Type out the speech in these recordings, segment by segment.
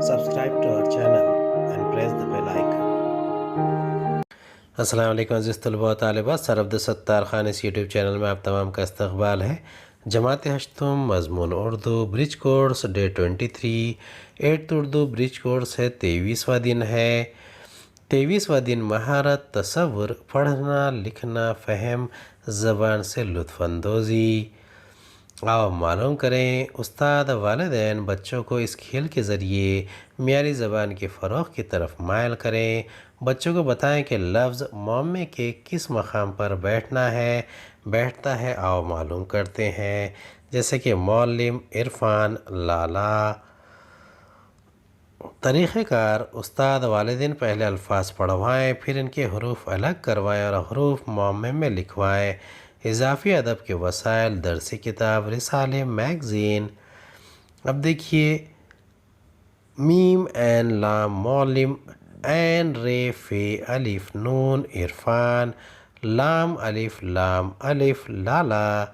Subscribe to our channel and press the bell icon. السلام علیکم عزیز طلباء و طالبات، سر عبدالستار خان اس یوٹیوب چینل میں آپ تمام کا استقبال ہے۔ جماعت ہشتم مضمون اردو برج کورس ڈے 23 ایٹھ اردو برج کورس ہے، 23واں دن ہے۔ 23واں دن مہارت، تصور، پڑھنا لکھنا، فہم، زبان سے لطف اندوزی۔ آؤ معلوم کریں، استاد والدین بچوں کو اس کھیل کے ذریعے معیاری زبان کے فروغ کی طرف مائل کریں۔ بچوں کو بتائیں کہ لفظ معمے کے کس مقام پر بیٹھتا ہے۔ آؤ معلوم کرتے ہیں، جیسے کہ معلم، عرفان، لالا۔ طریقہ کار: استاد والدین پہلے الفاظ پڑھوائیں، پھر ان کے حروف الگ کروائیں اور حروف معمے میں لکھوائیں۔ اضافی ادب کے وسائل: درسی کتاب، رسالے، میگزین۔ اب دیکھیے، میم عین لام معلم، عین ر ف الف نون عرفان، لام الف لام الف لالا۔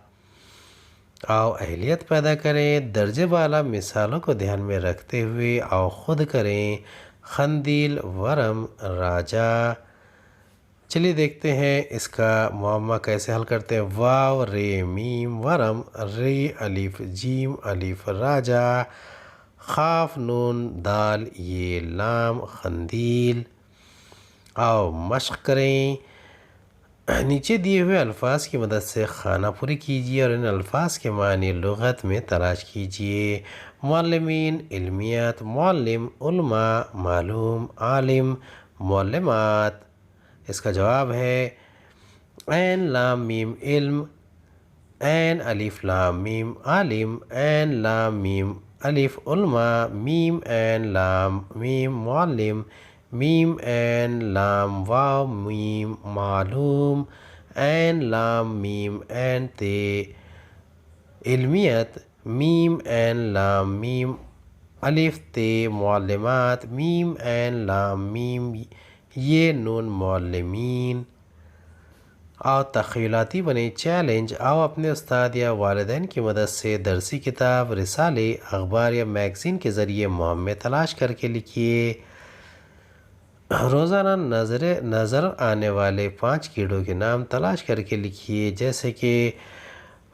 آؤ اہلیت پیدا کریں، درجہ بالا مثالوں کو دھیان میں رکھتے ہوئے آؤ خود کریں۔ قندیل، ورم، راجا۔ چلیے دیکھتے ہیں اس کا معمہ کیسے حل کرتے ہیں۔ واو ر میم ورم، ر الف جیم الف راجا، قاف نون دال یہ لام قندیل۔ آؤ مشق کریں، نیچے دیے ہوئے الفاظ کی مدد سے خانہ پوری کیجیے اور ان الفاظ کے معنی لغت میں تلاش کیجیے۔ معلمین، علمیات، معلم، علماء، معلوم، عالم، معلمات۔ اس کا جواب ہے عین لام میم علم، عین الف لام میم عالم، عین لام میم الف علماء، میم عین لام میم معلم، میم عین لام واو میم معلوم، عین لام میم عین تے علمیت، میم عین لام میم الف تے معلمات، میم عین لام میم یہ نون معلمین۔ آؤ تخیلاتی بنے، چیلنج: آؤ اپنے استاد یا والدین کی مدد سے درسی کتاب، رسالے، اخبار یا میگزین کے ذریعے معمے تلاش کر کے لکھیے۔ روزانہ نظر آنے والے 5 کیڑوں کے نام تلاش کر کے لکھیے، جیسے کہ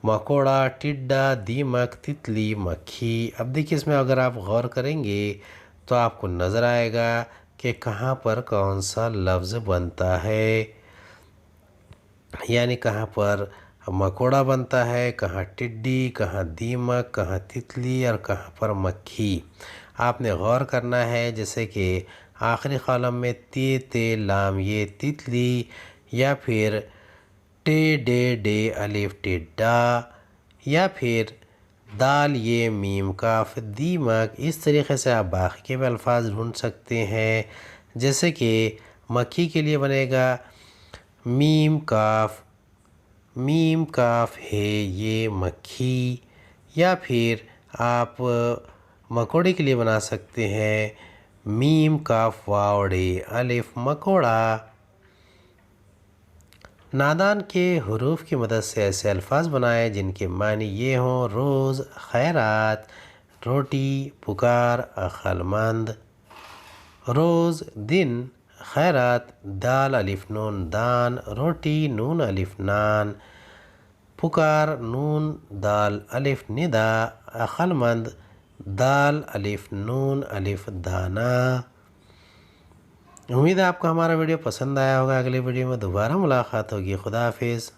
مکوڑا، ٹڈا، دیمک، تتلی، مکھی۔ اب دیکھیے، اس میں اگر آپ غور کریں گے تو آپ کو نظر آئے گا کہ کہاں پر کون سا لفظ بنتا ہے، یعنی کہاں پر مکوڑا بنتا ہے، کہاں ٹڈی، کہاں دیمک، کہاں تتلی اور کہاں پر مکھی۔ آپ نے غور کرنا ہے، جیسے کہ آخری کالم میں تے لام یہ تتلی، یا پھر ٹے ڈے ڈے الف ٹڈا، یا پھر دال یہ میم کاف دیمک۔ اس طریقے سے آپ باقی کے بھی الفاظ ڈھونڈ سکتے ہیں، جیسے کہ مکھی کے لیے بنے گا میم کاف ہے یہ مکھی، یا پھر آپ مکوڑے کے لیے بنا سکتے ہیں میم کاف واو ڈے الف مکوڑا۔ نادان کے حروف کی مدد سے ایسے الفاظ بنائیں جن کے معنی یہ ہوں: روز، خیرات، روٹی، پکار، عقل مند۔ روز دن، خیرات دال الف نون دان، روٹی نون الف نان، پکار نون دال الف ندا، عقل مند دال الف نون الف دانا۔ امید ہے آپ کو ہمارا ویڈیو پسند آیا ہوگا۔ اگلے ویڈیو میں دوبارہ ملاقات ہوگی۔ خدا حافظ۔